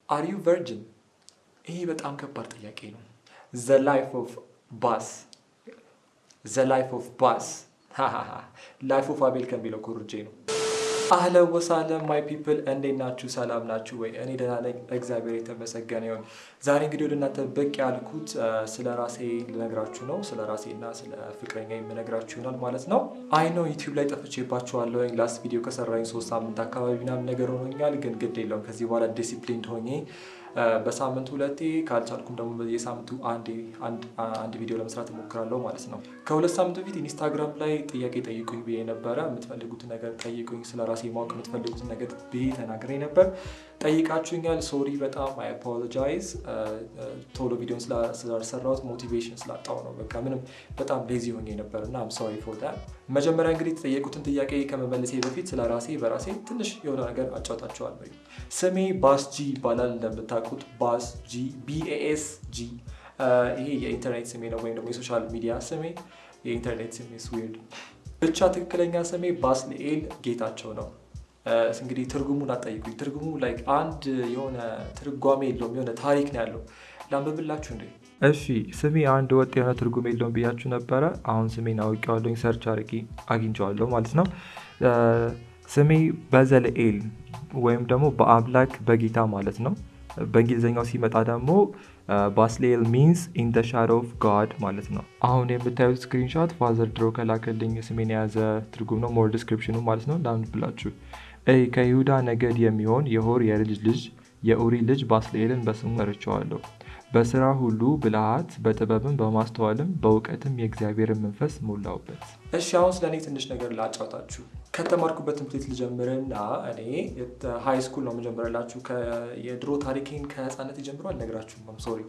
Are you virgin? ይሄ በጣም ከባድ ጥያቄ ነው። The life of Bas. The life of Bas. Life of አቤል ከሚለው ኮርጄ ነው። አህለን ወሳለን ማይ ፒፕል እንዴት ናችሁ? ሰላም ናችሁ ወይ? እኔ ደህና ነኝ፣ እግዚአብሔር የተመሰገነ ይሁን። ዛሬ እንግዲህ ወደ እናንተ ብቅ ያልኩት ስለ ራሴ ልነግራችሁ ነው። ስለ ራሴና ስለ ፍቅረኛ የምነግራችሁ ይሆናል ማለት ነው። አይ ነው ዩቲዩብ ላይ ጠፍቼባችኋለሁ። ላስት ቪዲዮ ከሰራኝ 3 ሳምንት አካባቢ ምናምን ነገር ሆኖኛል፣ ግን ግድ የለውም። ከዚህ በኋላ ዲሲፕሊን ሆኜ በሳምንቱ 2 ካልቻልኩም ደግሞ በየሳምንቱ አንድ ቪዲዮ ለመስራት እሞክራለሁ ማለት ነው። ከ2 ሳምንት በፊት ኢንስታግራም ላይ ጥያቄ ጠይቁኝ ብዬ ነበረ። የምትፈልጉትን ነገር ጠይቁኝ፣ ስለ ራሴ ማወቅ የምትፈልጉትን ነገር ብዬ ተናግሬ ነበር። ጠይቃችሁኛል። ሶሪ በጣም አይ አፖሎጃይዝ። ቶሎ ቪዲዮን ስላልሰራሁት ሞቲቬሽን ስላጣው ነው። በቃ ምንም በጣም ሌዚ ሆኜ ነበር እና አም ሶሪ ፎር ዳት። መጀመሪያ እንግዲህ የተጠየቁትን ጥያቄ ከመመለሴ በፊት ስለ ራሴ በራሴ ትንሽ የሆነ ነገር አጫውታችኋለሁ። ስሜ ባስ ጂ ይባላል። እንደምታውቁት ባስ ጂ BASG። ይሄ የኢንተርኔት ስሜ ነው፣ ወይም ደግሞ የሶሻል ሚዲያ ስሜ። የኢንተርኔት ስሜ ስዊርድ ብቻ። ትክክለኛ ስሜ ባስልኤል ጌታቸው ነው። እንግዲህ ትርጉሙን አጠይቁኝ። ትርጉሙ ላይ አንድ የሆነ ትርጓሜ የለውም፣ የሆነ ታሪክ ነው ያለው። ላንብብላችሁ እንዴ? እሺ፣ ስሜ አንድ ወጥ የሆነ ትርጉም የለውም ብያችሁ ነበረ። አሁን ስሜን አውቄዋለሁ፣ ሰርች አድርጌ አግኝቼዋለሁ ማለት ነው። ስሜ በዘልኤል ወይም ደግሞ በአምላክ በጌታ ማለት ነው። በእንግሊዝኛው ሲመጣ ደግሞ ባስልኤል ሚንስ ኢን ዘ ሻዶ ኦፍ ጋድ ማለት ነው። አሁን የምታዩት ስክሪንሾት ፋዘር ድሮ ከላከልኝ ስሜን የያዘ ትርጉም ነው። ሞር ዲስክሪፕሽኑ ማለት ነው ላንብብላችሁ። ከይሁዳ ነገድ የሚሆን የሆር የልጅ ልጅ የኡሪ ልጅ ባስልኤልን በስሙ ጠርቼዋለሁ። በስራ ሁሉ ብልሃት፣ በጥበብም በማስተዋልም በእውቀትም የእግዚአብሔርን መንፈስ ሞላውበት። እሺ፣ አሁን ስለ እኔ ትንሽ ነገር ላጫውታችሁ። ከተማርኩበት ትምህርት ቤት ልጀምርና እኔ ሃይ ስኩል ነው የምጀምርላችሁ። የድሮ ታሪኬን ከህፃነት ጀምሮ አልነግራችሁም፣ ሶሪ።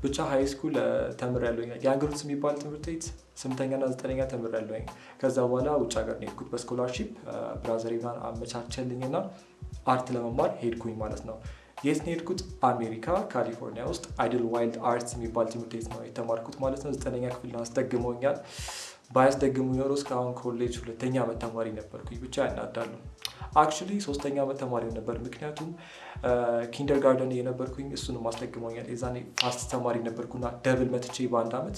ብቻ ሃይ ስኩል ተምሬያለሁኝ። የአንግሩትስ የሚባል ትምህርት ቤት 8ኛና 9ኛ ተምሬያለሁኝ። ከዛ በኋላ ውጭ ሀገር ነው የሄድኩት በስኮላርሺፕ። ብራዘር ጋር አመቻቸልኝና አርት ለመማር ሄድኩኝ ማለት ነው። የት ነው የሄድኩት? አሜሪካ ካሊፎርኒያ ውስጥ አይድል ዋይልድ አርትስ የሚባል ትምህርት ቤት ነው የተማርኩት ማለት ነው። 9ኛ ክፍል አስደግመውኛል። ባያስደግሙ ኖሮ እስካሁን ኮሌጅ 2ኛ ዓመት ተማሪ ነበርኩኝ። ብቻ ያናዳሉ። አክቹሊ 3ኛ ዓመት ተማሪ ነበር፣ ምክንያቱም ኪንደር ጋርደን የነበርኩኝ እሱንም አስደግመውኛል። የዛኔ ፋስት ተማሪ ነበርኩና ደብል መትቼ በአንድ ዓመት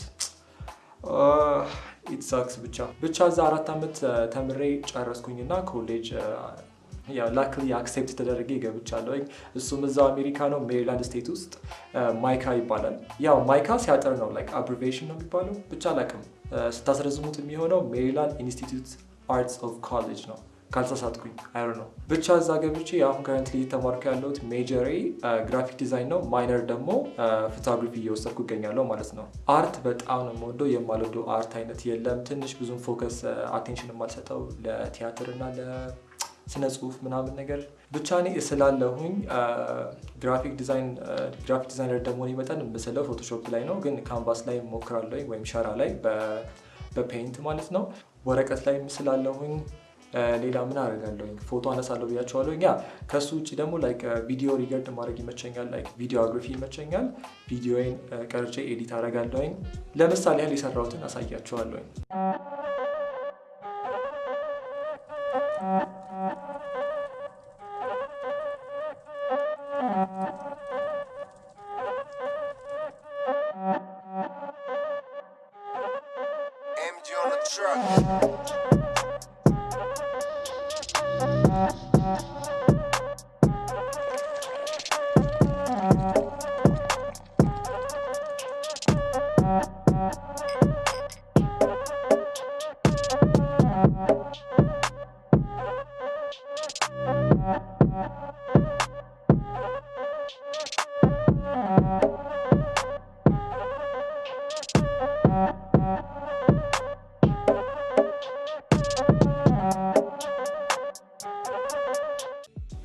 ኢትሳክስ ብቻ እዛ 4 ዓመት ተምሬ ጨረስኩኝና ኮሌጅ ላክሊ አክሴፕት ተደረገ ገብቻለሁኝ። እሱም እዛው አሜሪካ ነው፣ ሜሪላንድ ስቴት ውስጥ ማይካ ይባላል። ያው ማይካ ሲያጠር ነው፣ ላይክ አብሪቬሽን ነው የሚባለው። ብቻ አላውቅም፣ ስታስረዝሙት የሚሆነው ሜሪላንድ ኢንስቲትዩት አርትስ ኦፍ ኮሌጅ ነው ካልተሳሳትኩኝ። አይ ዶንት ኖ። ብቻ እዛ ገብቼ አሁን ከረንትሊ እየተማርኩ ያለሁት ሜጀሬ ግራፊክ ዲዛይን ነው፣ ማይነር ደግሞ ፎቶግራፊ እየወሰድኩ እገኛለሁ ማለት ነው። አርት በጣም ነው የምወደው። የማልወደው አርት አይነት የለም። ትንሽ ብዙም ፎከስ አቴንሽን የማልሰጠው ለቲያትር እና ስነ ጽሁፍ ምናምን ነገር ብቻ። እኔ ስላለሁኝ ግራፊክ ዲዛይነር ደግሞ መጠን የምስለው ፎቶሾፕ ላይ ነው፣ ግን ካንቫስ ላይ ሞክራለሁኝ፣ ወይም ሸራ ላይ በፔይንት ማለት ነው። ወረቀት ላይ ምስላለሁኝ። ሌላ ምን አደርጋለሁኝ? ፎቶ አነሳለሁ ብያቸዋለሁኝ። ያ ከሱ ውጭ ደግሞ ላይክ ቪዲዮ ሪከርድ ማድረግ ይመቸኛል፣ ላይክ ቪዲዮግራፊ ይመቸኛል። ቪዲዮን ቀርጬ ኤዲት አደርጋለሁኝ። ለምሳሌ ያህል የሰራሁትን አሳያቸዋለሁኝ።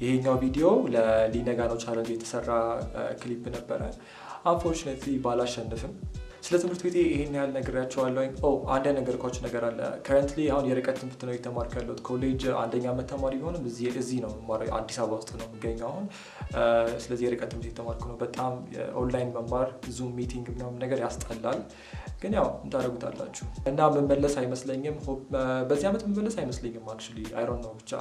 ይሄኛው ቪዲዮ ለሊነጋ ነው ቻሌንጅ የተሰራ ክሊፕ ነበረ። አንፎርቹኔትሊ ባላሸንፍም ስለ ትምህርት ቤቴ ይሄን ያህል ነግሬያቸዋለሁ። አንድ ነገርኳችሁ ነገር አለ። ከረንትሊ አሁን የርቀት ትምህርት ነው የተማርኩ ያለሁት። ኮሌጅ አንደኛ ዓመት ተማሪ ቢሆንም እዚህ ነው የምማረው፣ አዲስ አበባ ውስጥ ነው የሚገኘው አሁን። ስለዚህ የርቀት ትምህርት የተማርኩ ነው። በጣም ኦንላይን መማር ዙም ሚቲንግ ምናምን ነገር ያስጠላል፣ ግን ያው እንታደርጉታላችሁ እና መመለስ አይመስለኝም። በዚህ ዓመት መመለስ አይመስለኝም። አክቹዋሊ አይ ዶንት ኖ ብቻ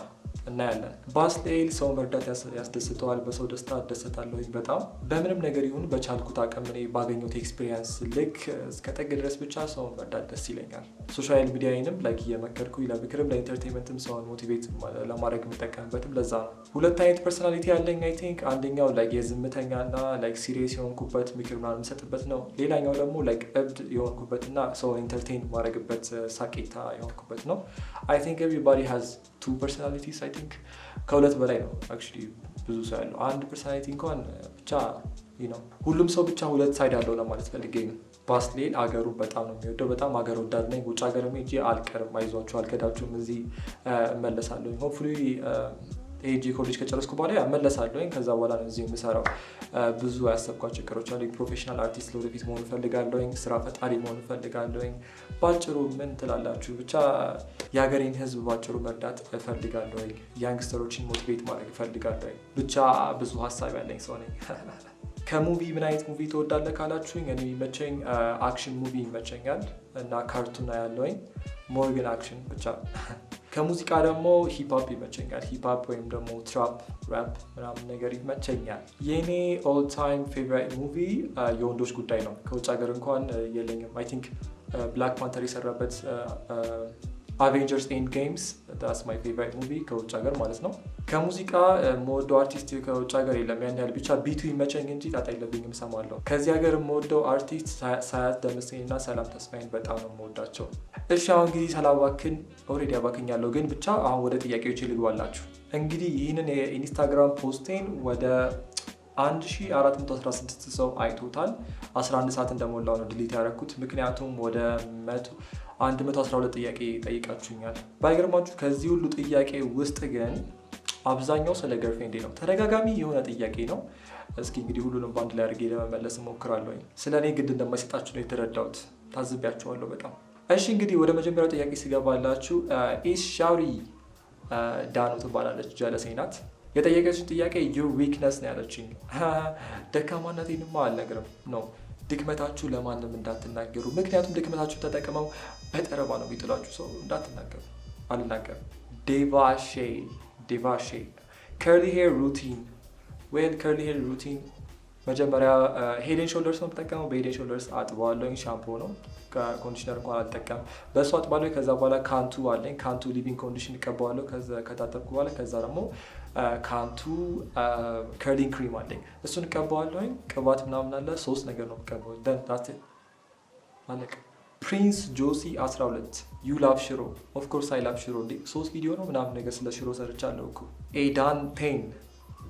እናያለን። ባስሌል ሰው መርዳት ያስደስተዋል። በሰው ደስታ እደሰታለሁኝ በጣም በምንም ነገር ይሁን በቻልኩት አቅም እኔ ባገኘሁት ኤክስፒሪየንስ ልክ እስከ ጥግ ድረስ ብቻ ሰውን መርዳት ደስ ይለኛል። ሶሻል ሚዲያዬንም ላይክ እየመከርኩኝ ለምክርም ለኢንተርቴንመንትም ሰውን ሞቲቬት ለማድረግ የምጠቀምበትም ለዛ ነው። ሁለት አይነት ፐርሶናሊቲ ያለኝ አይ ቲንክ። አንደኛው ላይክ የዝምተኛ እና ላይክ ሲሪየስ የሆንኩበት ምክር ምናምን የምሰጥበት ነው። ሌላኛው ደግሞ ላይክ እብድ የሆንኩበት እና ሰውን ኢንተርቴን ማድረግበት ሳቄታ የሆንኩበት ነው። አይ ቲንክ ኤቭሪባዲ ሃዝ ቱ ፐርሶናሊቲስ። አይ ቲንክ ከሁለት በላይ ነው አክቹዋሊ ብዙ ሰው ያለው። አንድ ፐርሶናሊቲ እንኳን ብቻ ነው። ሁሉም ሰው ብቻ ሁለት ሳይድ አለው ለማለት ፈልጌ ነው። ባስሌል አገሩ በጣም ነው የሚወደው። በጣም ሀገር ወዳድ ነኝ። ውጭ ሀገር ሄጄ አልቀርም። አይዟችሁ፣ አልከዳችሁም። እዚህ እመለሳለሁ። ሆፕፉሊ ሄጄ ኮሌጅ ከጨረስኩ በኋላ እመለሳለሁ። ከዛ በኋላ ነው እዚህ የምሰራው። ብዙ ያሰብኳቸው ችግሮች አሉ። ፕሮፌሽናል አርቲስት ለወደፊት መሆን እፈልጋለሁ። ስራ ፈጣሪ መሆን እፈልጋለሁ። ባጭሩ ምን ትላላችሁ? ብቻ የሀገሬን ሕዝብ ባጭሩ መርዳት እፈልጋለሁ። ያንግስተሮችን ሞቲቬት ማድረግ እፈልጋለሁ። ብቻ ብዙ ሀሳብ ያለኝ ሰው ነኝ። ከሙቪ ምን አይነት ሙቪ ትወዳለህ ካላችሁኝ፣ እኔ የሚመቸኝ አክሽን ሙቪ ይመቸኛል እና ካርቱን ያለውኝ ሞር ግን አክሽን ብቻ። ከሙዚቃ ደግሞ ሂፕሆፕ ይመቸኛል። ሂፕሆፕ ወይም ደግሞ ትራፕ ራፕ ምናምን ነገር ይመቸኛል። የኔ ኦል ታይም ፌቨራይት ሙቪ የወንዶች ጉዳይ ነው። ከውጭ ሀገር እንኳን የለኝም። አይ ቲንክ ብላክ ፓንተር የሰራበት አቬንጀርስ ኤንድ ጌምስ ዳስ ማይ ፌቨራይት ሙቪ ከውጭ ሀገር ማለት ነው። ከሙዚቃ የምወደው አርቲስት ከውጭ ሀገር የለም ያን ያህል፣ ብቻ ቢቱ ይመቸኝ እንጂ ጣጣ የለብኝም እሰማለሁ። ከዚህ ሀገር የምወደው አርቲስት ሳያት ደምሴን እና ሰላም ተስፋዬን በጣም ነው የምወዳቸው። እሺ አሁን እንግዲህ ሳላባክን ኦልሬዲ አባክኛለሁ፣ ግን ብቻ አሁን ወደ ጥያቄዎች ልግባላችሁ። እንግዲህ ይህንን የኢንስታግራም ፖስቴን ወደ 1416 ሰው አይቶታል። 11 ሰዓት እንደሞላው ነው ዲሊት ያደረኩት፣ ምክንያቱም ወደ 112 ጥያቄ ጠይቃችሁኛል። ባይገርማችሁ ከዚህ ሁሉ ጥያቄ ውስጥ ግን አብዛኛው ስለ ገርፍሬንዴ ነው። ተደጋጋሚ የሆነ ጥያቄ ነው። እስኪ እንግዲህ ሁሉንም በአንድ ላይ አድርጌ ለመመለስ እሞክራለሁ። ስለ እኔ ግድ እንደማይሰጣችሁ ነው የተረዳሁት። ታዝቢያችኋለሁ በጣም። እሺ እንግዲህ ወደ መጀመሪያው ጥያቄ ሲገባላችሁ ኢስ ሻውሪ ዳኑ ትባላለች፣ ጀለሴ ናት። የጠየቀችን ጥያቄ ዩር ዊክነስ ነው ያለችኝ። ደካማነቴንማ አልነግርም ነው። ድክመታችሁ ለማንም እንዳትናገሩ፣ ምክንያቱም ድክመታችሁ ተጠቅመው በጠረባ ነው የሚጥላችሁ። ሰው እንዳትናገሩ። አልናገርም። ዴቫሼ ከርሊ ሄር ሩቲን ዌል ከርሊ ሄር ሩቲን መጀመሪያ ሄድን ሾልደርስ ነው የምጠቀመው። በሄድን ሾልደርስ አጥበዋለሁ። ሻምፖ ነው፣ ኮንዲሽነር እንኳን አልጠቀምም። በእሱ አጥባለሁ። ከዛ በኋላ ካንቱ አለኝ። ካንቱ ሊቪንግ ኮንዲሽን እቀባዋለሁ ከታጠብኩ በኋላ። ከዛ ደግሞ ካንቱ ከርሊንግ ክሪም አለኝ፣ እሱን እቀባዋለሁ። ቅባት ምናምን አለ። 3 ነገር ነው የምቀባው። አለቀ። ፕሪንስ ጆሲ 12 ዩ ላቭ ሽሮ። ኦፍኮርስ አይ ላቭ ሽሮ። 3 ቪዲዮ ነው ምናምን ነገር ስለ ሽሮ ሰርቻለሁ እኮ። ኤዳን ፔን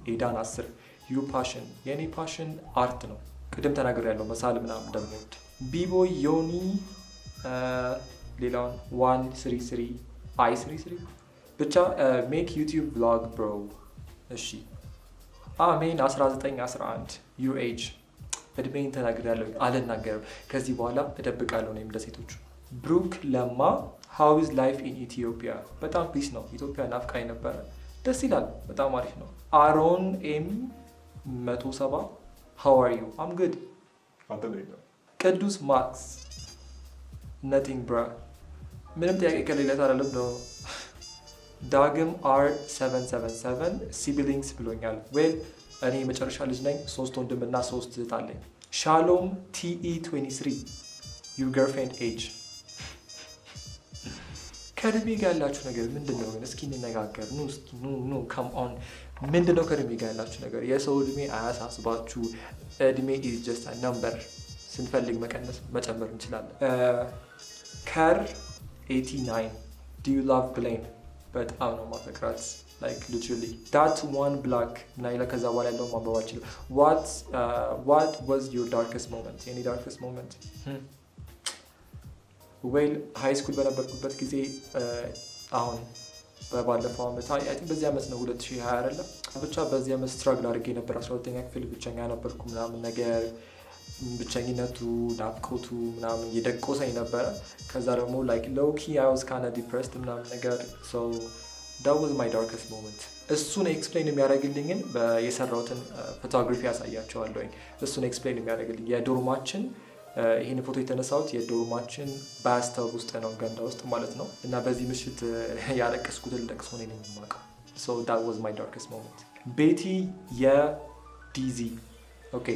ኤዳን 10 ዩ ፓሽን። የኔ ፓሽን አርት ነው። ቅድም ተናገር ያለው መሳል ምናምን እንደምወድ። ቢቦይ ዮኒ ሌላውን 133 i33 ብቻ ሜክ ዩቲዩብ ብሎግ ብሮ። እሺ አሜን 1911 ዩር ኤጅ። እድሜን ተናገር ያለው አልናገርም ከዚህ በኋላ እደብቃለሁ። እኔም ለሴቶቹ። ብሩክ ለማ ሃው ኢዝ ላይፍ ኢን ኢትዮጵያ። በጣም ፒስ ነው። ኢትዮጵያ ናፍቃኝ ነበረ። ደስ ይላል። በጣም አሪፍ ነው። አሮን ኤም 170 ሃው አር ዩ አም ጉድ። ቅዱስ ማክስ ነቲንግ ብራ። ምንም ጥያቄ ከሌለት አይደለም ነው። ዳግም አር 777 ሲቢሊንግስ ብሎኛል። ዌል እኔ የመጨረሻ ልጅ ነኝ። 3 ወንድምና 3 እህት አለኝ። ሻሎም ቲኢ 23 ዩር ገርልፍሬንድ ኤጅ። ከእድሜ ጋር ያላችሁ ነገር ምንድን ነው? እስኪ እንነጋገር። ኑ ካም ኦን። ምንድን ነው ከእድሜ ጋር ያላችሁ ነገር? የሰው እድሜ አያሳስባችሁ። እድሜ ኢዝ ጀስት ነምበር። ስንፈልግ መቀነስ መጨመር እንችላለን። ከር 89 ዱ ዩ ላቭ ብሌን። በጣም ነው ማፈቅራት። ላይክ ሊትራሊ ዳት ዋን ብላክ እና ይላ ከዛ በኋላ ያለው ማንበብ አልችልም። ዋት ዋዝ ዩር ዳርክስት ሞመንት? የኔ ዳርክስት ሞመንት ዌል ሃይ ስኩል በነበርኩበት ጊዜ አሁን ባለፈው ዓመት አይ ቲንክ በዚህ ዓመት ነው 2020 አይደለም ብቻ በዚህ ዓመት ስትራግል አድርጌ ነበር። 12ኛ ክፍል ብቸኛ ነበርኩ ምናምን ነገር ብቸኝነቱ ናፍቆቱ ምናምን የደቆሰኝ ነበረ። ከዛ ደግሞ ላይክ ሎኪ አይ ዋዝ ካይንድ ኦፍ ዲፕረስድ ምናምን ነገር ሶ that was my darkest moment። እሱን ኤክስፕሌን የሚያደርግልኝን የሰራሁትን ፎቶግራፊ ያሳያቸዋለሁ። እሱን ኤክስፕሌን የሚያደርግልኝ የዶርማችን ይህን ፎቶ የተነሳሁት የዶርማችን ባስተብ ውስጥ ነው፣ ገንዳ ውስጥ ማለት ነው። እና በዚህ ምሽት ያለቀስኩትን ለቅሶ ነው የማውቀው። so that was my darkest moment። ቤቲ የዲዚ ኦኬ።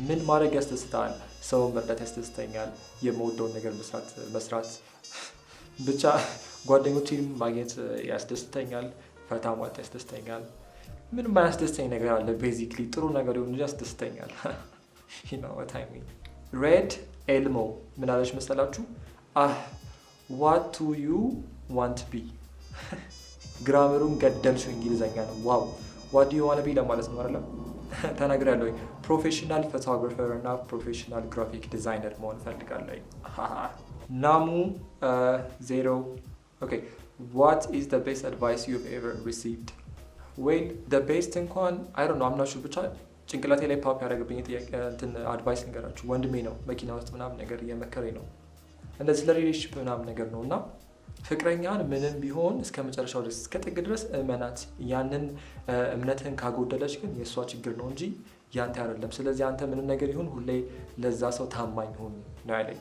ምን ማድረግ ያስደስታል? ሰውን መርዳት ያስደስተኛል። የምወደውን ነገር መስራት ብቻ ጓደኞቼን ማግኘት ያስደስተኛል። ፈታ ማለት ያስደስተኛል። ምንም አያስደስተኝ ነገር አለ? ቤዚክሊ ጥሩ ነገር ሆኖ ያስደስተኛል። you know what I mean። ሬድ ኤልሞ ምን አለች መሰላችሁ? what do you want to be። ግራመሩን ገደልሽው፣ እንግሊዘኛ ነው። ዋው what do you want to be ለማለት ነው አይደለም? ተናግሬያለሁ። ፕሮፌሽናል ፎቶግራፈር እና ፕሮፌሽናል ግራፊክ ዲዛይነር መሆን ፈልጋለሁ። ናሙ ዜሮ ኦኬ። what is the best advice you've ever received? well the best እንኳን I don't know I'm not sure ብቻ ጭንቅላቴ ላይ ፓፕ ያደረገብኝ እንትን አድቫይስ ንገራችሁ። ወንድሜ ነው መኪና ውስጥ ምናምን ነገር እየመከረኝ ነው። እንደዚህ ለሪሌሽንሺፕ ምናምን ነገር ነው። እና ፍቅረኛን ምንም ቢሆን እስከ መጨረሻው ድረስ እስከ ጥግ ድረስ እመናት። ያንን እምነትህን ካጎደለች ግን የእሷ ችግር ነው እንጂ ያንተ አይደለም። ስለዚህ አንተ ምንም ነገር ይሁን ሁሌ ለዛ ሰው ታማኝ ሁን ነው ያለኝ።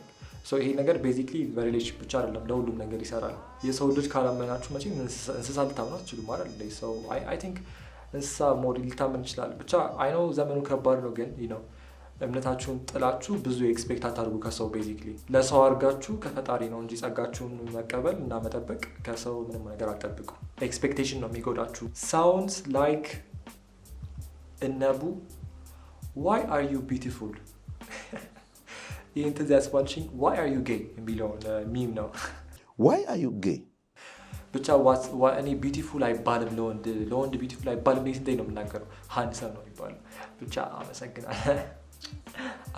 ይሄ ነገር ቤዚክሊ በሪሌሽንሺፕ ብቻ አይደለም፣ ለሁሉም ነገር ይሰራል። የሰው ልጅ ካላመናችሁ መቼም እንስሳ ልታምኑ አትችሉም አይደል? ሰው አይ ቲንክ እንስሳ ሞዴል ሊታመን ይችላል። ብቻ አይ ኖ ዘመኑ ከባድ ነው፣ ግን ነው እምነታችሁን ጥላችሁ ብዙ ኤክስፔክት አታድርጉ ከሰው። ቤዚክሊ ለሰው አድርጋችሁ ከፈጣሪ ነው እንጂ ጸጋችሁን መቀበል እና መጠበቅ ከሰው ምንም ነገር አትጠብቁ። ኤክስፔክቴሽን ነው የሚጎዳችሁ። ሳውንድስ ላይክ እነቡ ዋይ አር ዩ ቢዩቲፉል። ይህን ትዝ ያስባልሽኝ ዋይ አር ዩ ጌይ የሚለውን ሚም ነው። ዋይ አር ዩ ጌይ ብቻ እኔ ቢዩቲፉል አይባልም፣ ለወንድ ቢዩቲፉል አይባልም። ስንት ነው የምናገረው? ሃንድሰም ነው የሚባለው። ብቻ አመሰግናለሁ።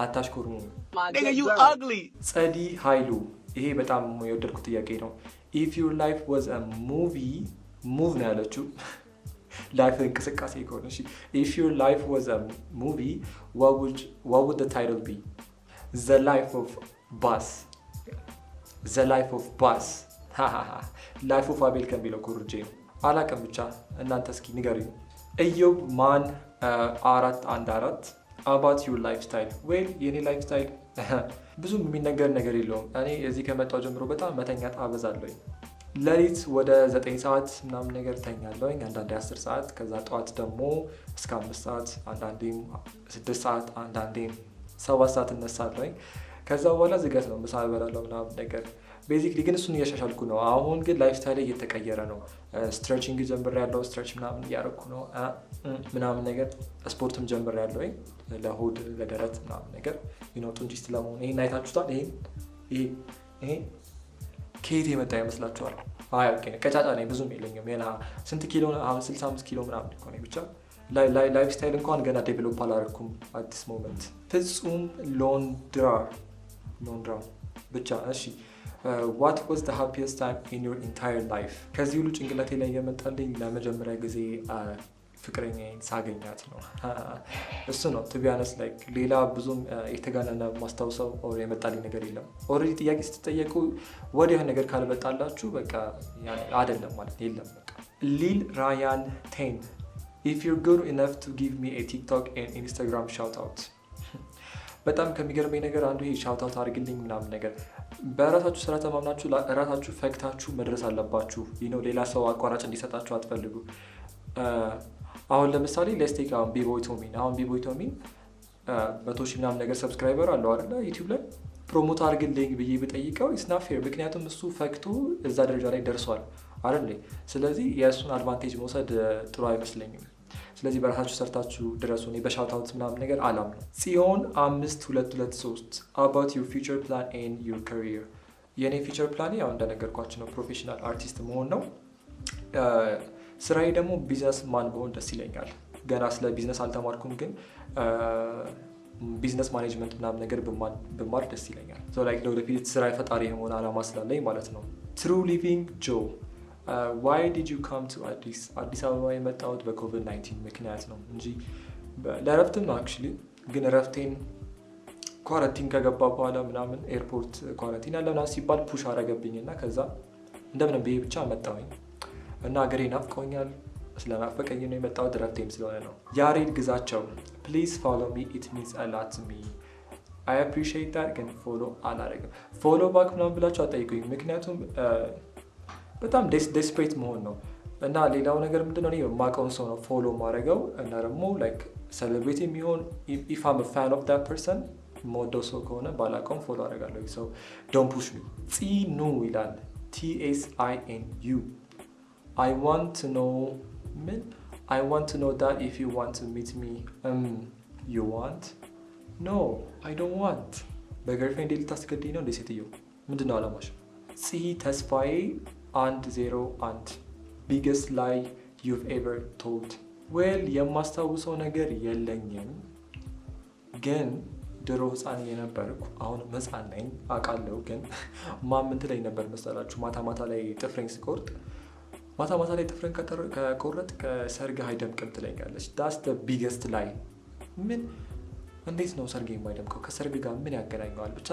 አታሽኮርሙ። ጸዲ ኃይሉ ይሄ በጣም የወደድኩት ጥያቄ ነው። ኢፍ ዩር ላይፍ ዋዝ አ ሙቪ ሙቭ ነው ያለችው ላይፍ እንቅስቃሴ ከሆነ እሺ። ኢፍ ዩር ላይፍ ዋዝ አ ሙቪ what would the title be? the life of bus ላይፍ ኦፍ አቤል ከሚለው ኮርጄ ነው። አላቅም ብቻ እናንተ እስኪ ንገሩኝ። እዮብ ማን 414 about your lifestyle? well የኔ ላይፍ ስታይል ብዙም የሚነገር ነገር የለውም። እኔ እዚህ ከመጣሁ ጀምሮ በጣም መተኛት አበዛለሁኝ። ሌሊት ወደ 9 ሰዓት ምናምን ነገር ተኛለሁኝ፣ አንዳንዴ 10 ሰዓት። ከዛ ጠዋት ደግሞ እስከ 5 ሰዓት፣ አንዳንዴም 6 ሰዓት፣ አንዳንዴም 7 ሰዓት እነሳለሁኝ። ከዛ በኋላ ዝገት ነው፣ ምሳ እበላለሁ ምናምን ነገር። ቤዚክሊ ግን እሱን እያሻሻልኩ ነው። አሁን ግን ላይፍ ስታይል እየተቀየረ ነው። ስትሬቺንግ ጀምሬያለሁ፣ ስትሬች ምናምን እያደረኩ ነው ምናምን ነገር። ስፖርትም ጀምሬያለሁኝ ለሆድ ለደረት ምናምን ነገር ጡንቺስት ለመሆን። ይሄን አይታችሁታል? ይሄ ከየት የመጣ ይመስላችኋል? ቀጫጫ ነኝ፣ ብዙም የለኝም። ስንት ኪሎ? 65 ኪሎ ምናምን እኮ ነኝ። ብቻ ላይፍ ስታይል እንኳን ገና ዴቨሎፕ አላደረኩም አዲስ ሞመንት። ፍጹም ሎንድራ ብቻ እሺ። what was the happiest time in your entire life? ከዚህ ሁሉ ጭንቅላቴ ላይ የመጣልኝ ለመጀመሪያ ጊዜ ፍቅረኛዬን ሳገኛት ነው። እሱ ነው to be honest። like ሌላ ብዙም የተጋነነ ማስታወሰው የመጣልኝ ነገር የለም። ኦልሬዲ ጥያቄ ስትጠየቁ ወዲያው ነገር ካልመጣላችሁ በቃ አይደለም ማለት የለም በቃ። ሊል ራያን 10 if you're good enough to give me a TikTok and Instagram shout out። በጣም ከሚገርመኝ ነገር አንዱ ይሄ ሻውት አውት አድርግልኝ ምናምን ነገር። በራሳችሁ ስራ ተማምናችሁ ራሳችሁ ፈክታችሁ መድረስ አለባችሁ። ሌላ ሰው አቋራጭ እንዲሰጣችሁ አትፈልጉ። አሁን ለምሳሌ ሌስቴክ አሁን ቢቦይ ቶሚን 100,000 ምናምን ነገር ሰብስክራይበር አለው አይደለ? ዩቲዩብ ላይ ፕሮሞት አድርግልኝ ብዬ ብጠይቀው ኢትስ ናት ፌር። ምክንያቱም እሱ ፈክቶ እዛ ደረጃ ላይ ደርሷል አይደል? ስለዚህ የእሱን አድቫንቴጅ መውሰድ ጥሩ አይመስለኝም። ስለዚህ በራሳችሁ ሰርታችሁ ድረሱ። እኔ በሻውት ምናምን ነገር አላምነው። ጽዮን 5223 about your future plan and your career። የኔ ፊቸር ፕላን ያው እንደነገርኳችሁ ነው፣ ፕሮፌሽናል አርቲስት መሆን ነው። ስራዬ ደግሞ ቢዝነስ ማን በሆን ደስ ይለኛል። ገና ስለ ቢዝነስ አልተማርኩም፣ ግን ቢዝነስ ማኔጅመንት ምናምን ነገር ብማር ደስ ይለኛል። ለወደፊት ስራ ፈጣሪ የሆነ አላማ ስላለኝ ማለት ነው። ትሩ ሊቪንግ ጆ why did you come to አዲስ አበባ የመጣሁት በኮቪድ-19 ምክንያት ነው እንጂ ለእረፍትም ነው። አክቹዋሊ ግን እረፍቴን ኳረንቲን ከገባ በኋላ ምናምን ኤርፖርት ኳረንቲን ያለ ምናምን ሲባል ፑሽ አረገብኝ እና ከዛ እንደምንም ብዬ ብቻ መጣሁኝ እና ሀገሬ ናፍቆኛል። ስለናፈቀኝ ነው የመጣሁት፣ ረፍቴም ስለሆነ ነው። ያሬድ ግዛቸው ፕሊዝ ፎሎ ሚ ኢት ሚንስ አ ላት ቱ ሚ አይ አፕሪሺየት ዳት። ግን ፎሎ አላደረግም። ፎሎ ባክ ምናምን ብላችሁ አጠይቁኝ፣ ምክንያቱም በጣም ዴስፕሬት መሆን ነው። እና ሌላው ነገር ምንድነው እኔ የማውቀውን ሰው ነው ፎሎ ማድረገው እና ደግሞ ላይክ ሴሌብሪቲ የሚሆን ኢፍ አም ፋን ኦፍ ዳት ፐርሰን የምወደው ሰው ከሆነ ባላውቀውም ፎሎ አደርጋለሁ። ሰው ዶንት ፑሽ ሚ። ፂኑ ይላል TSINU I want to know ምን I want to know that if you want to meet me you want no I don't want በገርልፍሬንድ ልታስገድኝ ነው እንደ ሴትዮ ምንድነው አላማሽ? ፂ ተስፋዬ 101 biggest lie you've ever told? well የማስታውሰው ነገር የለኝም ግን ድሮ ህፃን የነበርኩ አሁን ህፃን ነኝ አውቃለሁ። ግን ማምን ትለኝ ነበር መሰላችሁ? ማታ ላይ ጥፍሬን ስቆርጥ ማታ ላይ ጥፍሬን ከቆረጥ ከሰርግ አይደምቅም ትለኛለች። that's the biggest lie። ምን እንዴት ነው ሰርግ የማይደምቀው? ከሰርግ ጋር ምን ያገናኘዋል? ብቻ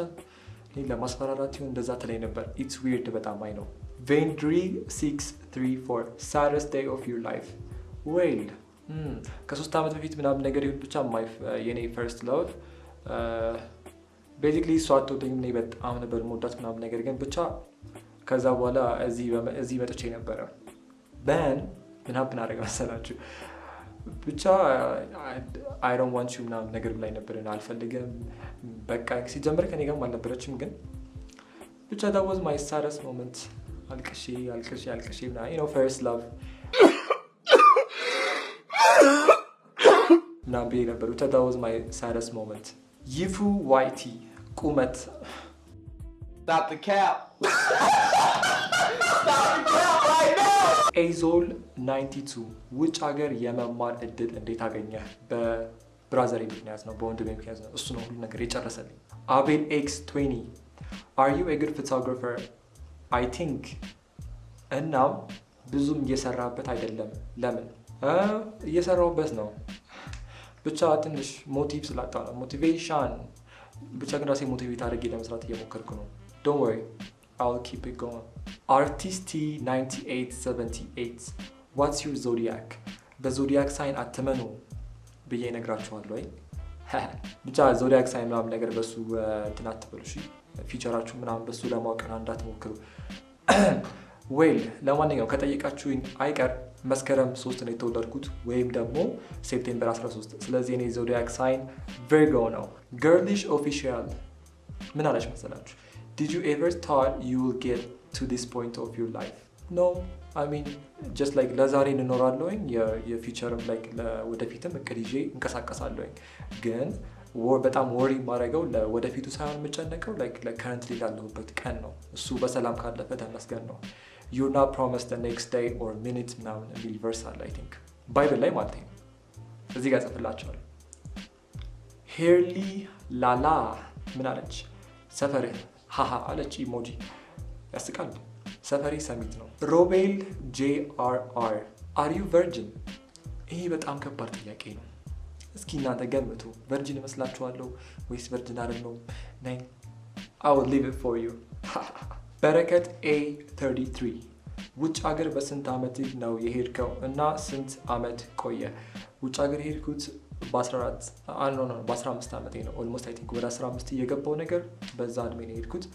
ለማስፈራራት ይሁን እንደዛ ትለኝ ነበር። it's weird በጣም አይ ነው። ቬንድሪ 634 saddest day of your life? well ከ3 ዓመት በፊት ምናምን ነገር ይሁን ብቻ የኔ ፈርስት ላቭ ቤዚክሊ እሷ አትወደኝ እኔ በጣም ነበር የምወዳት ምናምን ነገር ግን ብቻ ከዛ በኋላ እዚህ መጥቼ ነበረ። then ምን ሀፕን አደረገ መሰላችሁ? ብቻ I don't want you ምናምን ነገር ብላኝ ነበር። አልፈልግም በቃ ሲጀምር ከኔ ጋርም አልነበረችም። ግን ብቻ that was my saddest moment። አልቅሼ ምናምን you know first love ምናምን ብዬ ነበር። ብቻ that was my saddest moment። ይፉ ዋይቲ ቁመት Stop the cap. ኤዞል 92 ውጭ ሀገር የመማር እድል እንዴት አገኘ? በብራዘር ምክንያት ነው፣ በወንድሜ ምክንያት ነው። እሱ ነው ሁሉ ነገር የጨረሰልኝ። አቤል ኤክስ 20 are you a good photographer? I think እናም ብዙም እየሰራበት አይደለም። ለምን? እየሰራሁበት ነው ብቻ ትንሽ ሞቲቭ ስላጣ ነው። ሞቲቬሽን ብቻ ግን ራሴ ሞቲቬት አድርጌ ለመስራት እየሞከርኩ ነው። don't worry I'll keep it going። artist 9878 what's your zodiac? በዞዲያክ ሳይን አትመኑ ብዬ እነግራችኋለሁ ወይ ብቻ ዞዲያክ ሳይን ምናምን ነገር በሱ እንትን አትበሉ እሺ። ፊቸራችሁ ምናምን በሱ ለማወቅ እንዳትሞክሩ። ዌል ለማንኛውም ከጠየቃችሁኝ አይቀር መስከረም 3 ነው የተወለድኩት ወይም ደግሞ ሴፕቴምበር 13። ስለዚህ እኔ ዞዲያክ ሳይን ቨርጎ ነው። ገርሊሽ ኦፊሻል ምን አለች መሰላችሁ? Did you ever thought you will get to this point of your life? No, I mean just like ለዛሬ እንኖራለሁኝ የፊቸርም like ለወደፊትም እቅድ ይዤ እንቀሳቀሳለሁኝ። ግን በጣም ወሪ ማድረገው ለወደፊቱ ሳይሆን የምጨነቀው like ለከረንትሊ ላለሁበት ቀን ነው። እሱ በሰላም ካለፈ ተመስገን ነው። You're not promised the next day or minute ምናምን የሚል ቨርስ አለ I think ባይብል ላይ ማለት ነው። እዚህ ጋር ጽፍላችኋለሁ። ሄርሊ ላላ ምን አለች? ሰፈርህ ሃሃ አለች ኢሞጂ ያስቃል። ሰፈሬ ሰሚት ነው። ሮቤል JRR are you virgin? ይሄ በጣም ከባድ ጥያቄ ነው። እስኪ እናንተ ገምቱ። ቨርጂን እመስላችኋለሁ ወይስ ቨርጂን አይደለሁም? ነኝ I will leave it for you። በረከት A33 ውጭ ሀገር በስንት ዓመት ነው የሄድከው እና ስንት ዓመት ቆየ? ውጭ ሀገር የሄድኩት በ15 ዓመቴ ነው። ኦልሞስት አይ ቲንክ ወደ 15 እየገባው ነገር በዛ እድሜ ነው የሄድኩት።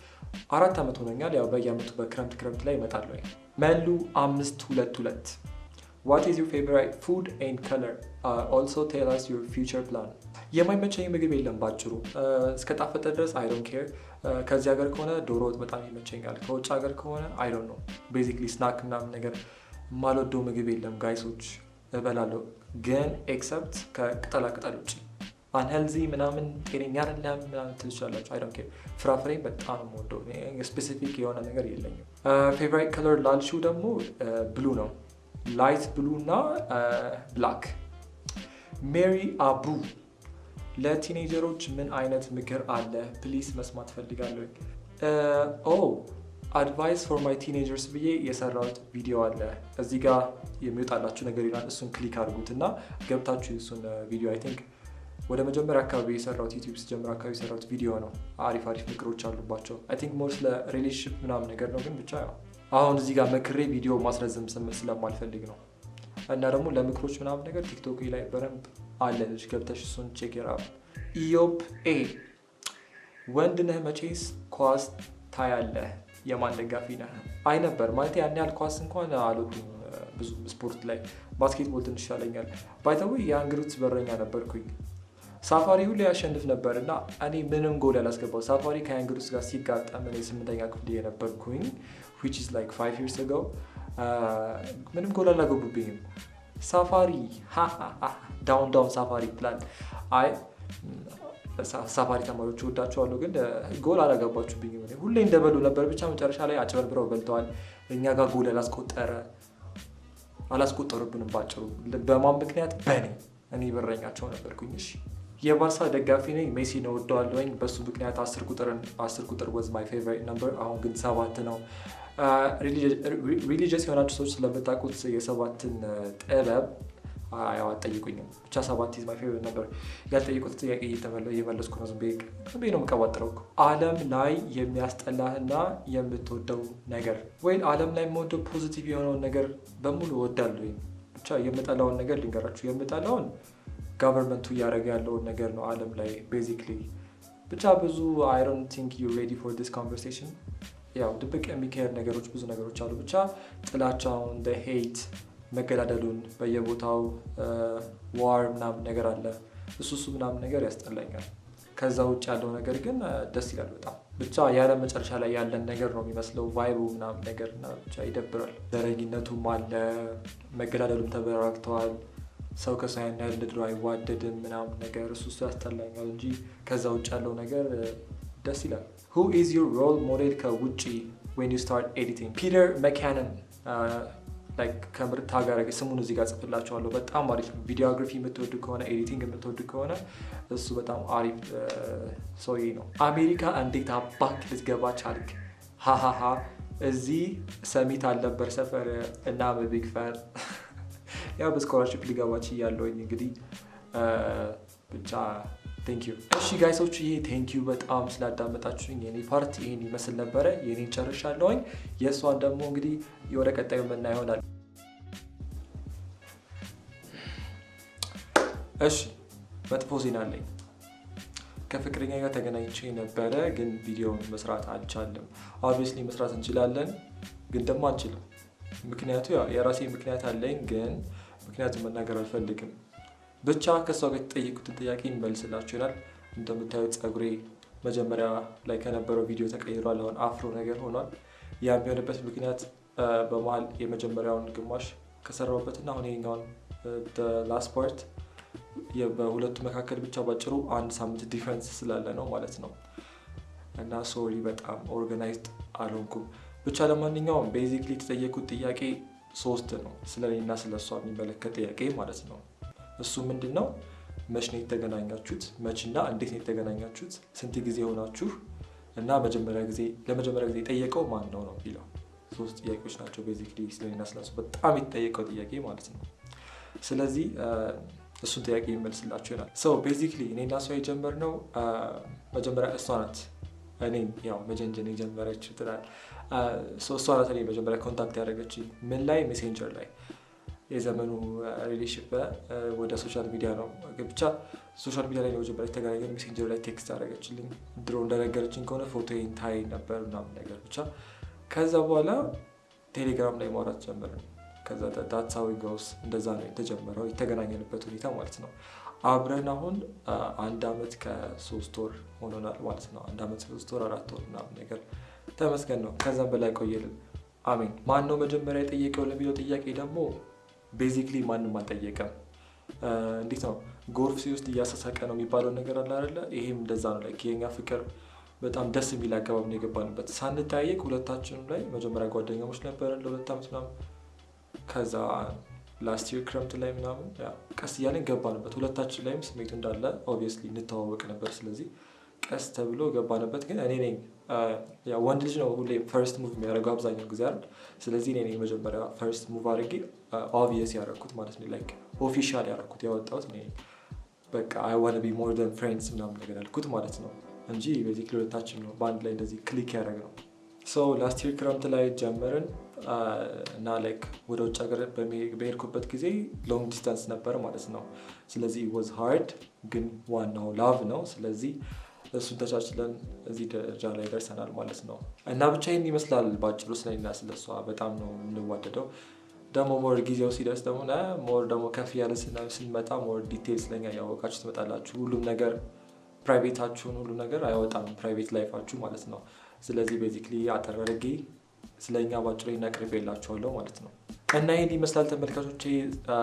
4 ዓመት ሆኖኛል። ያው በየዓመቱ በክረምት ላይ እመጣለሁ። መሉ 522 What is your favorite food and color? Also tell us your future plan። የማይመቸኝ ምግብ የለም ባጭሩ። እስከ ጣፈጠ ድረስ I don't care። ከዚህ ሀገር ከሆነ ዶሮ ወጥ በጣም ይመቸኛል። ከውጭ ሀገር ከሆነ I don't know basically snack ምናምን ነገር የማልወደው ምግብ የለም ጋይሶች፣ እበላለሁ ግን ኤክሰፕት ከቅጠላቅጠል ውጭ አንሄልዚ ምናምን ጤነኛ አይደለም ምናምን ትችላላችሁ። I don't care። ፍራፍሬ በጣም ነው የምወደው። ስፔሲፊክ የሆነ ነገር የለኝም። ፌቨራይት ከለር ላልሽው ደግሞ ብሉ ነው። ላይት ብሉ እና ብላክ። ሜሪ አቡ ለቲኔጀሮች ምን አይነት ምክር አለ ፕሊስ መስማት ፈልጋለሁ። አድቫይስ ፎር ማይ ቲኔጀርስ ብዬ የሰራሁት ቪዲዮ አለ እዚህ ጋር የሚወጣላችሁ ነገር ይላል። እሱን ክሊክ አድርጉት እና ገብታችሁ እሱን ቪዲዮ አይ ቲንክ ወደ መጀመሪያ አካባቢ የሰራሁት ዩቲዩብ ስጀምር አካባቢ የሰራሁት ቪዲዮ ነው። አሪፍ ምክሮች አሉባቸው። አይ ቲንክ ሞር ስለ ሪሌሽንሽፕ ምናምን ነገር ነው። ግን ብቻ ያው አሁን እዚህ ጋር መክሬ ቪዲዮ ማስረዘም ስለማልፈልግ ነው። እና ደግሞ ለምክሮች ምናምን ነገር ቲክቶክ ላይ በደንብ አለች፣ ገብተሽ እሱን ቼክ ይራብ። ኢዮብ ኤ ወንድ ነህ መቼስ ኳስ ታያለህ? የማን ደጋፊ ነህ? አይ ነበር ማለት ያን ያህል ኳስ እንኳን አልወድም ብዙ ስፖርት ላይ ባስኬትቦል ትንሽ ይሻለኛል። ባይተው የአንግሩት በረኛ ነበርኩኝ። ሳፋሪ ሁሌ ያሸንፍ ነበር እና እኔ ምንም ጎል ያላስገባው ሳፋሪ ከያንግሩት ጋር ሲጋጠም እኔ 8ኛ ክፍል የነበርኩኝ which is like 5 years ago ምንም ጎል አላገቡብኝም። ሳፋሪ ዳውን ሳፋሪ ፕላን አይ ሳፋሪ ተማሪዎች ወዳቸዋለሁ፣ ግን ጎል አላገባችሁብኝም። ሁሌ እንደበሉ ነበር። ብቻ መጨረሻ ላይ አጭበርብረው በልተዋል። እኛ ጋር ጎል አላስቆጠሩብንም። ባጭሩ በማን ምክንያት? እኔ በረኛቸው ነበርኩኝ። እሺ የባርሳ ደጋፊ ነኝ። ሜሲን እወደዋለሁኝ። በሱ ምክንያት 10 ቁጥር was my favorite number። አሁን ግን 7 ነው። ሪሊጂየስ የሆናችሁ ሰዎች ስለምታውቁት የ7ን ጥበብ ያው አትጠይቁኝም። ብቻ 7 is my favorite number። ያልጠየቁት ጥያቄ እየመለስኩ ነው። ዝም ብዬ ነው የምቀባጥረው። ዓለም ላይ የሚያስጠላህና የምትወደው ነገር? ወይ ዓለም ላይ የምወደው ፖዚቲቭ የሆነውን ነገር በሙሉ እወዳለሁ። ብቻ የምጠላውን ነገር ልንገራችሁ። የምጠላውን ጋቨርንመንቱ እያደረገ ያለውን ነገር ነው ዓለም ላይ ቤዚክሊ። ብቻ ብዙ I don't think you're ready for this conversation። ያው ድብቅ የሚካሄድ ነገሮች ብዙ ነገሮች አሉ። ብቻ ጥላቻውን ሄት መገዳደሉን በየቦታው ዋር ምናምን ነገር አለ። እሱ ምናምን ነገር ያስጠላኛል። ከዛ ውጭ ያለው ነገር ግን ደስ ይላል በጣም። ብቻ ያለ መጨረሻ ላይ ያለን ነገር ነው የሚመስለው ቫይቡ ምናምን ነገር እና ብቻ ይደብራል። ዘረኝነቱም አለ፣ መገዳደሉም ተበራክተዋል። ሰው ከሰው ያን ያህል ድሮ አይዋደድም ምናምን ነገር እሱ ያስጠላኛል እንጂ ከዛ ውጭ ያለው ነገር ደስ ይላል። Who is your role model ከውጭ when you start editing? ፒተር መካነን ከምርታ ጋር ስሙን እዚህ ጋር ጽፍላችኋለሁ። በጣም አሪፍ ቪዲዮግራፊ የምትወዱ ከሆነ ኤዲቲንግ የምትወዱ ከሆነ እሱ በጣም አሪፍ ሰውዬ ነው። አሜሪካ እንዴት አባክ ልትገባ ቻልክ? ሃሃሃ እዚህ ሰሚት አልነበር ሰፈር እና በቢግ ፋን ያው በስኮላርሺፕ ሊገባ ችያለሁኝ። እንግዲህ ብቻ ቴንክ ዩ። እሺ ጋይሶች ይሄ ቴንክ ዩ በጣም ስላዳመጣችሁኝ። የኔ ፓርት ይሄን ይመስል ነበረ። የኔን ጨርሻለሁኝ። የእሷን ደግሞ እንግዲህ የወደ ቀጣዩ መና ይሆናል። እሺ መጥፎ ዜና አለኝ። ከፍቅረኛ ጋር ተገናኝቼ ነበረ፣ ግን ቪዲዮውን መስራት አልቻለም። ኦብቪየስሊ መስራት እንችላለን፣ ግን ደግሞ አንችልም። ምክንያቱ ያው የራሴ ምክንያት አለኝ፣ ግን ምክንያቱም መናገር አልፈልግም። ብቻ ከሷ ጋር የተጠየቁትን ጥያቄ እንመልስላችሁ ይላል። እንደምታዩት ፀጉሬ መጀመሪያ ላይ ከነበረው ቪዲዮ ተቀይሯል። አሁን አፍሮ ነገር ሆኗል። ያ የሚሆንበት ምክንያት በመሀል የመጀመሪያውን ግማሽ ከሰራሁበትና አሁን ይሄኛውን ላስት ፓርት በሁለቱ መካከል ብቻ ባጭሩ 1 ሳምንት ዲፍረንስ ስላለ ነው ማለት ነው። እና ሶሪ በጣም ኦርጋናይዝድ አልሆንኩም። ብቻ ለማንኛውም ቤዚክሊ የተጠየቁት ጥያቄ 3 ነው። ስለኔና ስለሷ የሚመለከት ጥያቄ ማለት ነው። እሱ ምንድን ነው? መች ነው የተገናኛችሁት? መችና እንዴት ነው የተገናኛችሁት? ስንት ጊዜ ሆናችሁ? እና ለመጀመሪያ ጊዜ የጠየቀው ማን ነው የሚለው 3 ጥያቄዎች ናቸው። ቤዚክሊ ስለኔና ስለሷ በጣም የተጠየቀው ጥያቄ ማለት ነው። ስለዚህ እሱን ጥያቄ ይመልስላችሁ ይላል። ቤዚክሊ እኔና እሷ የጀመርነው መጀመሪያ እሷ ናት እኔን ያው መጀንጀን የጀመረችው ትላል። እሷ ናት እኔ መጀመሪያ ኮንታክት ያደረገችኝ። ምን ላይ? ሜሴንጀር ላይ። የዘመኑ ሪሌሽንሺፕ ወደ ሶሻል ሚዲያ ነው። ብቻ ሶሻል ሚዲያ ላይ ነው መጀመሪያ የተገናኘን። ሜሴንጀር ላይ ቴክስት ያደረገችልኝ። ድሮ እንደነገረችኝ ከሆነ ፎቶዬን ታይ ነበር ምናምን ነገር ብቻ። ከዛ በኋላ ቴሌግራም ላይ ማውራት ጀመርን። ከዛ that's how it goes። እንደዛ ነው የተጀመረው የተገናኘንበት ሁኔታ ማለት ነው። አብረን አሁን 1 ዓመት ከ3 ወር ሆኖናል ማለት ነው። 1 ዓመት 3 ወር 4 ወር ምናምን ነገር ተመስገን ነው። ከዛም በላይ ቆየልን። አሜን። ማን ነው መጀመሪያ የጠየቀው ለሚለው ጥያቄ ደግሞ ቤዚክሊ ማንም አልጠየቀም። እንዴት ነው ጎርፍ ሲወስድ እያሳሳቀ ነው የሚባለው ነገር አለ አይደለ? ይሄም እንደዛ ነው። ላይ የኛ ፍቅር በጣም ደስ የሚል አገባብ ነው የገባንበት። ሳንጠያየቅ ሁለታችንም ላይ መጀመሪያ ጓደኛሞች ነበረን ለ2 ዓመት ምናምን። ከዛ ላስት ይር ክረምት ላይ ምናምን ቀስ እያለን ገባንበት። ሁለታችን ላይም ስሜቱ እንዳለ ኦብቪየስሊ እንተዋወቅ ነበር። ስለዚህ ቀስ ተብሎ ገባንበት። ግን እኔ ነኝ ወንድ ልጅ ነው ሁሌ ፈርስት ሙቭ የሚያደርገው አብዛኛው ጊዜ አይደል? ስለዚህ እኔ ነኝ መጀመሪያ ፈርስት ሙቭ አድርጌ ኦብቪየስ ያደረኩት ማለት ነው። ላይክ ኦፊሻል ያደረኩት ያወጣሁት እኔ ነኝ። በቃ አይ ዋና ቢ ሞር ዛን ፍሬንድስ ምናምን ነገር ያልኩት ማለት ነው እንጂ ቤዚክሊ ሁለታችን ነው በአንድ ላይ እንደዚህ ክሊክ ያደረግነው። ሶ ላስት ይር ክረምት ላይ ጀመርን እና ላይክ ወደ ውጭ ሀገር በሄድኩበት ጊዜ ሎንግ ዲስታንስ ነበር ማለት ነው። ስለዚህ ዋዝ ሃርድ፣ ግን ዋናው ላቭ ነው። ስለዚህ እሱን ተቻችለን እዚህ ደረጃ ላይ ደርሰናል ማለት ነው። እና ብቻ ይህን ይመስላል በአጭሩ ስለኔና ስለሷ። በጣም ነው የምንዋደደው። ደግሞ ሞር ጊዜው ሲደርስ ደግሞ ሞር ደግሞ ከፍ ያለ ስንመጣ ሞር ዲቴል ስለኛ ያወቃችሁ ትመጣላችሁ። ሁሉም ነገር ፕራይቬታችሁን ሁሉ ነገር አይወጣም፣ ፕራይቬት ላይፋችሁ ማለት ነው። ስለዚህ ቤዚክሊ አጠር አድርጌ ስለኛ ባጭሩ እናቅርቤላችኋለሁ ማለት ነው። እና ይህን ይመስላል ተመልካቾቼ።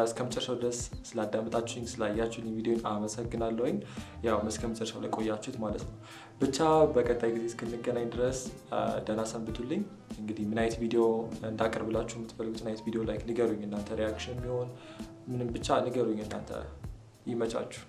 እስከ መጨረሻው ድረስ ስላዳመጣችሁኝ ስላያችሁኝ ቪዲዮን አመሰግናለሁኝ። ያው እስከ መጨረሻው ላይ ቆያችሁት ማለት ነው። ብቻ በቀጣይ ጊዜ እስክንገናኝ ድረስ ደህና ሰንብቱልኝ። እንግዲህ ምን አይነት ቪዲዮ እንዳቀርብላችሁ የምትፈልጉትን አይነት ቪዲዮ ላይክ ንገሩኝ። እናንተ ሪያክሽን ቢሆን ምንም ብቻ ንገሩኝ። እናንተ ይመቻችሁ።